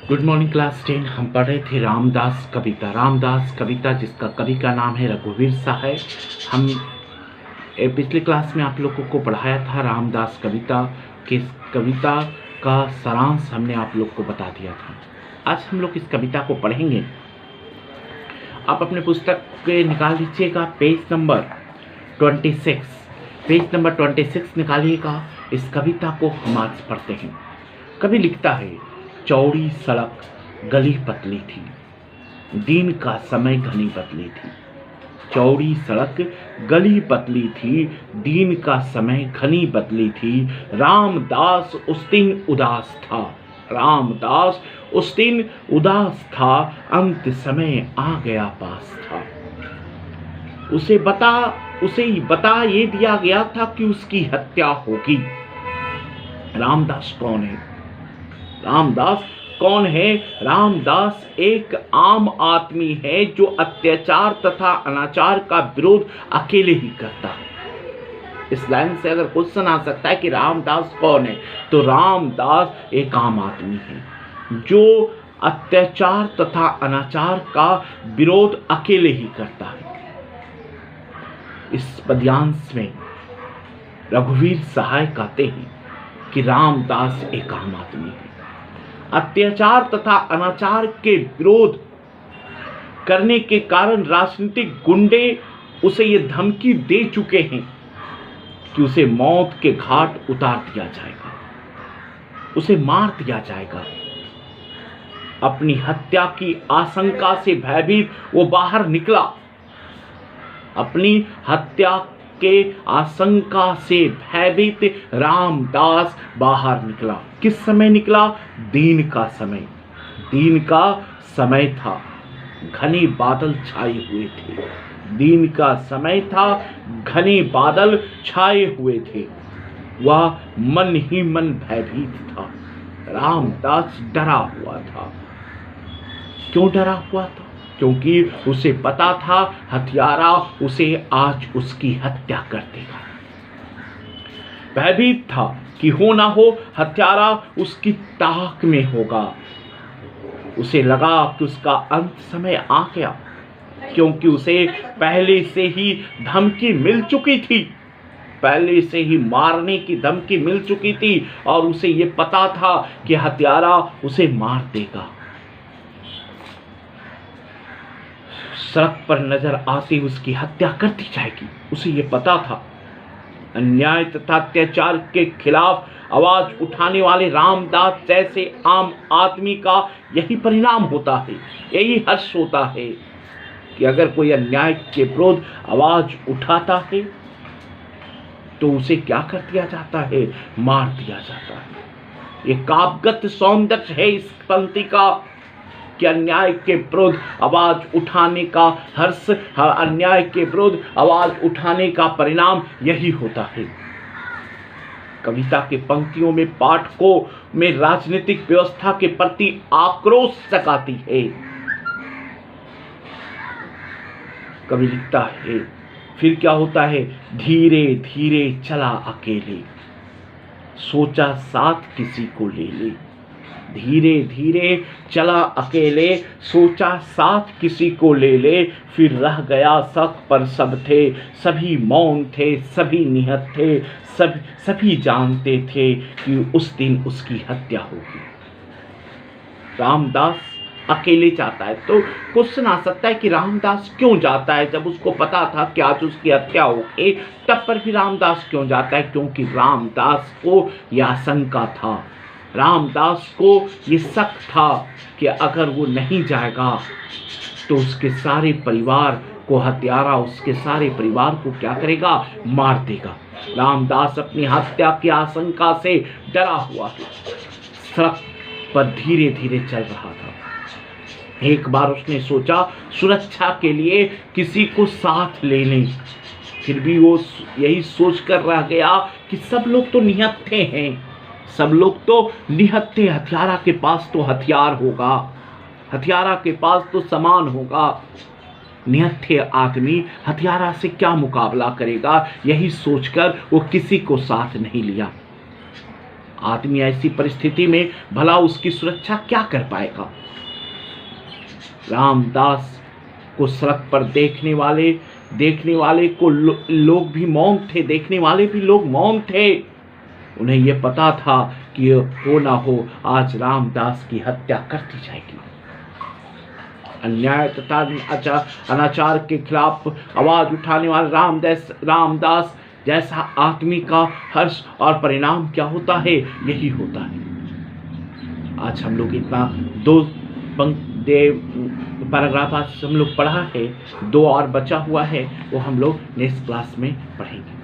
Good morning class 10। हम पढ़ रहे थे रामदास कविता जिसका कवि का नाम है रघुवीर सहाय। हम पिछले क्लास में आप लोगों को पढ़ाया था रामदास कविता कि कविता का सारांश हमने आप लोग को बता दिया था। आज हम लोग इस कविता को पढ़ेंगे। आप अपने पुस्तक के निकाल लीजिएगा पेज नंबर 26 निकालिएगा। इस कविता को हम आज पढ़ते हैं। कवि लिखता है, चौड़ी सड़क गली पतली थी, दिन का समय घनी बदली थी। चौड़ी सड़क गली पतली थी, दिन का समय घनी बदली थी। रामदास उस दिन उदास था, अंत समय आ गया पास था। उसे बता ये दिया गया था कि उसकी हत्या होगी। रामदास कौन है? रामदास एक आम आदमी है जो अत्याचार तथा अनाचार का विरोध अकेले ही करता है। इस लाइन से अगर क्वेश्चन आ सकता है कि रामदास कौन है, तो रामदास एक आम आदमी है जो अत्याचार तथा अनाचार का विरोध अकेले ही करता है। इस पद्यांश में रघुवीर सहाय कहते हैं कि रामदास एक आम आदमी है। अत्याचार तथा अनाचार के विरोध करने के कारण राजनीतिक गुंडे उसे ये धमकी दे चुके हैं कि उसे मौत के घाट उतार दिया जाएगा, उसे मार दिया जाएगा। अपनी हत्या की आशंका से भयभीत वो बाहर निकला। अपनी हत्या के आशंका से भयभीत रामदास बाहर निकला। किस समय निकला? दिन का समय था, घने बादल छाए हुए थे। दिन का समय था, घने बादल छाए हुए थे। वह मन ही मन भयभीत था। रामदास डरा हुआ था। क्यों डरा हुआ था? क्योंकि उसे पता था हत्यारा उसे आज उसकी हत्या कर देगा। भयभीत था कि हो ना हो हत्यारा उसकी ताक में होगा। उसे लगा कि उसका अंत समय आ गया, क्योंकि उसे पहले से ही धमकी मिल चुकी थी, पहले से ही मारने की धमकी मिल चुकी थी और उसे ये पता था कि हत्यारा उसे मार देगा। सड़क पर नजर आती उसकी हत्या कर दी जाएगी। उसे ये पता था। अन्याय तथा अत्याचार के खिलाफ आवाज उठाने वाले रामदास जैसे आम आदमी का यही परिणाम होता है, यही हर्ष होता है कि अगर कोई अन्याय के विरोध आवाज उठाता है तो उसे क्या कर दिया जाता है? मार दिया जाता है। ये काव्यगत सौंदर्य है इस पंक्ति का कि अन्याय के विरुद्ध आवाज उठाने का हर्ष, अन्याय के विरुद्ध आवाज उठाने का परिणाम यही होता है। कविता के पंक्तियों में पाठकों में राजनीतिक व्यवस्था के प्रति आक्रोश जगाती है। कवि लिखता है, फिर क्या होता है? धीरे धीरे चला अकेले, सोचा साथ किसी को ले ले। धीरे धीरे चला अकेले, सोचा साथ किसी को ले ले। फिर रह गया शक पर सब थे, सभी मौन थे, सभी निहत थे, सभी जानते थे कि उस दिन उसकी हत्या होगी। रामदास अकेले जाता है। तो क्वेश्चन आ सकता है कि रामदास क्यों जाता है? जब उसको पता था कि आज उसकी हत्या होगी, तब पर भी रामदास क्यों जाता है? क्योंकि रामदास को यह आशंका था, रामदास को ये शक था कि अगर वो नहीं जाएगा तो उसके सारे परिवार को हत्यारा उसके सारे परिवार को क्या करेगा? मार देगा। रामदास अपनी हत्या की आशंका से डरा हुआ है। सड़क पर धीरे धीरे चल रहा था। एक बार उसने सोचा सुरक्षा के लिए किसी को साथ ले लें, फिर भी वो यही सोच कर रह गया कि सब लोग तो निहत्थे हैं, सब लोग तो निहत्थे। हत्यारा के पास तो हथियार होगा, हत्यारा के पास तो सामान होगा। निहत्थे आदमी हत्यारा से क्या मुकाबला करेगा? यही सोचकर वो किसी को साथ नहीं लिया। आदमी ऐसी परिस्थिति में भला उसकी सुरक्षा क्या कर पाएगा। रामदास को सड़क पर देखने वाले को लोग भी मौन थे, देखने वाले भी लोग मौन थे। उन्हें यह पता था कि हो ना हो आज रामदास की हत्या कर दी जाएगी। अन्याय तथा अनाचार के खिलाफ आवाज उठाने वाले रामदास जैसा आदमी का हर्ष और परिणाम क्या होता है, यही होता है। आज हम लोग इतना दो पैराग्राफ आज हम लोग पढ़ा है, 2 और बचा हुआ है, वो हम लोग नेक्स्ट क्लास में पढ़ेंगे।